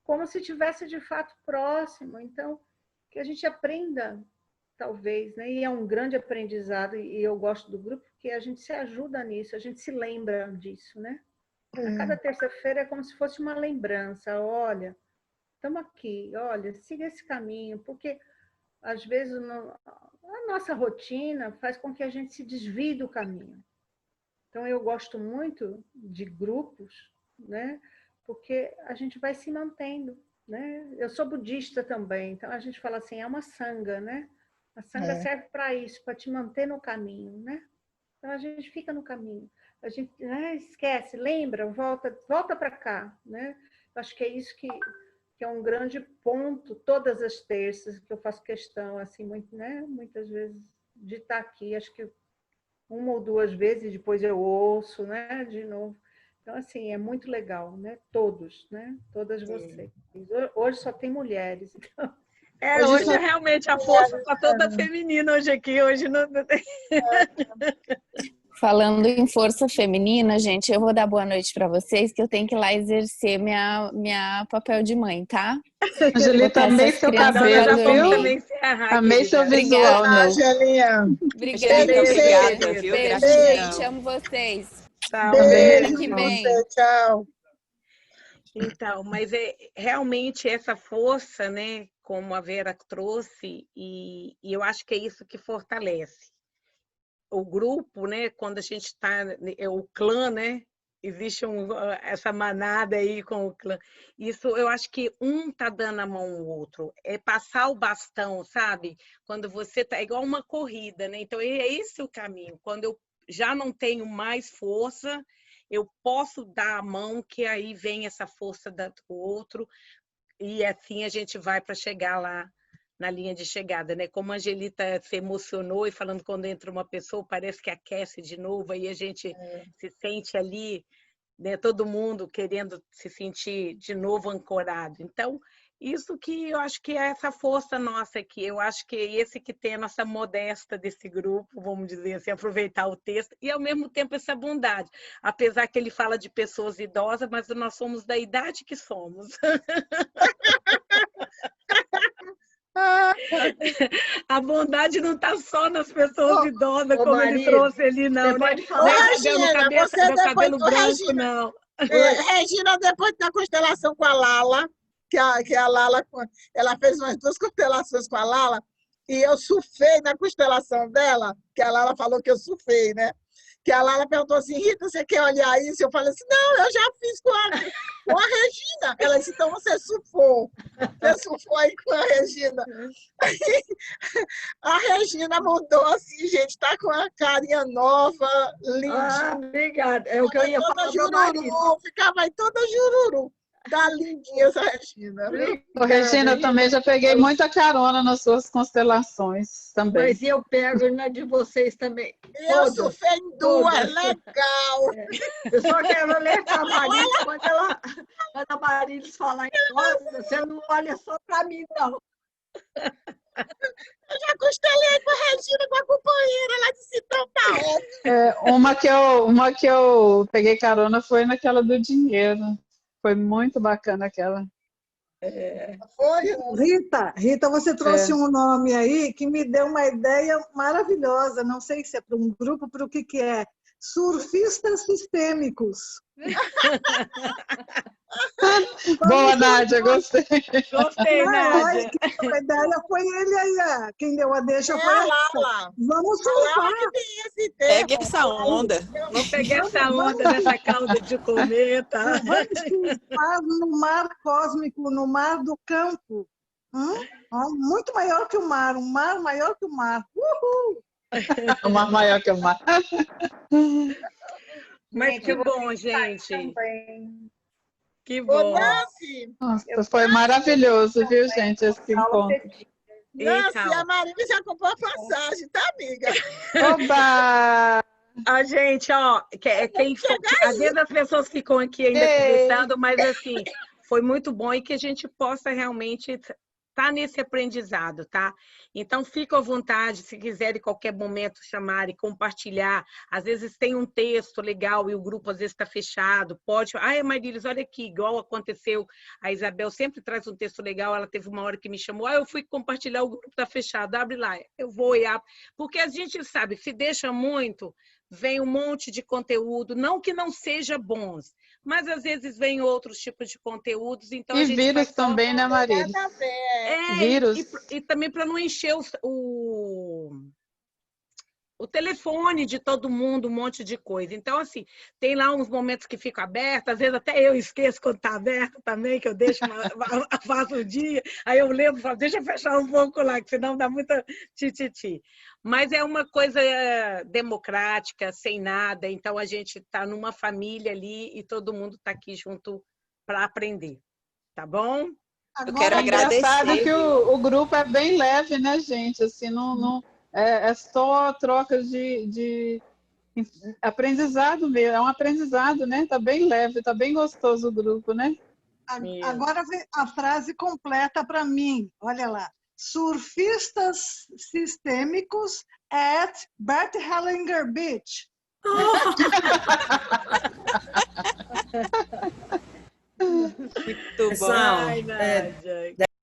S5: como se estivesse de fato próximo. Então, que a gente aprenda, talvez, né? E é um grande aprendizado, e eu gosto do grupo, porque a gente se ajuda nisso, a gente se lembra disso, né? A cada terça-feira é como se fosse uma lembrança. Olha, estamos aqui, olha, siga esse caminho, porque às vezes a nossa rotina faz com que a gente se desvie do caminho. Então, eu gosto muito de grupos, né? Porque a gente vai se mantendo, né? Eu sou budista também, então a gente fala assim, é uma sanga, né? A sanga serve para isso, para te manter no caminho, né? Então a gente fica no caminho, a gente esquece, lembra, volta para cá, né? Acho que é isso que é um grande ponto, todas as terças que eu faço questão, assim, muito, né? Muitas vezes de estar aqui, acho que uma ou duas vezes, depois eu ouço, né? De novo. Então, assim, é muito legal, né? Todos, né? Todas vocês. Hoje só tem mulheres. Então...
S2: Hoje realmente a força está toda feminina hoje aqui. Hoje não tem...
S4: Falando em força feminina, gente, eu vou dar boa noite para vocês, que eu tenho que ir lá exercer minha papel de mãe, tá?
S9: Angelita, amei seu cabelo, viu? Amei seu visual.
S6: Angelinha.
S4: Obrigada,
S1: viu?
S4: Beijo, gente. Amo vocês.
S6: Beijo,
S4: que vem.
S6: Tchau.
S2: Então, mas é realmente essa força, né, como a Vera trouxe, e eu acho que é isso que fortalece. O grupo, né, quando a gente está, o clã, né, existe essa manada aí com o clã. Isso, eu acho que um tá dando a mão ao outro, é passar o bastão, sabe? Quando você tá, é igual uma corrida, né? Então, é esse o caminho. Quando eu já não tenho mais força, eu posso dar a mão, que aí vem essa força do outro, e assim a gente vai para chegar lá na linha de chegada, né? Como a Angelita se emocionou e falando quando entra uma pessoa, parece que aquece de novo, aí a gente se sente ali, né? Todo mundo querendo se sentir de novo ancorado. Então, isso que eu acho que é essa força nossa aqui. Eu acho que é esse que tem a nossa modesta desse grupo, vamos dizer assim, aproveitar o texto, e ao mesmo tempo essa bondade. Apesar que ele fala de pessoas idosas, mas nós somos da idade que somos. A bondade não está só nas pessoas idosas, como
S5: marido,
S2: ele trouxe ali, não. Né?
S6: Regina, você
S2: cabelo branco,
S6: Regina,
S2: não.
S6: Regina, depois da constelação com a Lala, que a Lala, ela fez umas 2 constelações com a Lala, e eu surfei na constelação dela, que a Lala falou que eu surfei, né? Que a Lala perguntou assim, Rita, você quer olhar isso? Eu falei assim, não, eu já fiz com a Regina. Ela disse, então você surfou. Você surfou aí com a Regina. Aí, a Regina mudou assim, gente, tá com a carinha nova, linda.
S5: Obrigada. É o que eu ia falar pro marido.
S6: Ficava aí toda jururu. Tá lindinha essa Regina.
S9: Ô, Regina, eu também já peguei muita carona nas suas constelações também.
S5: Mas eu pego na de vocês também.
S6: Eu surfei em 2, legal.
S5: Eu só quero alertar a Marilis quando a Marilis falar em nossa, você não olha só para mim, não.
S6: Eu já costelei com a Regina, com a companheira, ela disse, então tá ótimo.
S9: Uma que eu peguei carona foi naquela do dinheiro. Foi muito bacana aquela.
S8: Rita, você trouxe um nome aí que me deu uma ideia maravilhosa. Não sei se é para um grupo, para o que é. surfistas sistêmicos.
S9: Boa, Nádia, gostei.
S2: Gostei, Nádia.
S8: A ideia foi ele aí, quem deu a deixa foi
S10: lá,
S8: ela.
S10: lá.
S8: Vamos
S10: Lá
S8: surfar.
S10: que tem esse termo.
S1: Pegue essa onda.
S2: Vou pegar essa onda dessa cauda de cometa.
S8: Vamos surfar no mar cósmico, no mar do campo. Ó, muito maior que o mar, um mar maior que o mar. Uhul!
S9: O mar maior que o mar.
S2: Mas que bom, gente.
S5: Também.
S2: Que
S10: Ô,
S2: bom.
S10: Nancy,
S9: Nossa, foi maravilhoso, viu, gente, esse encontro.
S10: Nancy,
S2: Então.
S10: a Marília já comprou a passagem, tá, amiga?
S9: Oba!
S2: A gente, ó, às vezes as pessoas ficam aqui ainda conversando, mas assim, foi muito bom e que a gente possa realmente estar nesse aprendizado, tá? Então, fica à vontade, se quiser em qualquer momento chamar e compartilhar. Às vezes tem um texto legal e o grupo às vezes está fechado, pode... Ai, Marília, olha aqui, igual aconteceu, a Isabel sempre traz um texto legal, ela teve uma hora que me chamou, eu fui compartilhar, o grupo está fechado, abre lá, eu vou e abro. Porque a gente sabe, se deixa muito, vem um monte de conteúdo, não que não seja bons, mas às vezes vem outros tipos de conteúdos, então a gente
S9: vírus também, né, Marília? Vírus.
S2: E também para não encher o telefone de todo mundo, um monte de coisa. Então, assim, tem lá uns momentos que ficam abertos, às vezes até eu esqueço quando está aberto também, que eu deixo, faço um dia, aí eu lembro e falo, deixa eu fechar um pouco lá, que senão dá muita tititi. Mas é uma coisa democrática, sem nada, então a gente está numa família ali e todo mundo está aqui junto para aprender, tá bom?
S1: Eu quero
S9: É engraçado
S1: agradecer.
S9: que o grupo é bem leve, né, gente? Assim, é só troca de aprendizado mesmo. É um aprendizado, né? Tá bem leve, tá bem gostoso o grupo, né?
S8: Agora vem a frase completa para mim. Olha lá. Surfistas sistêmicos at Bert Hellinger Beach.
S1: Muito bom.
S3: Pessoal,
S2: Ai, Nádia.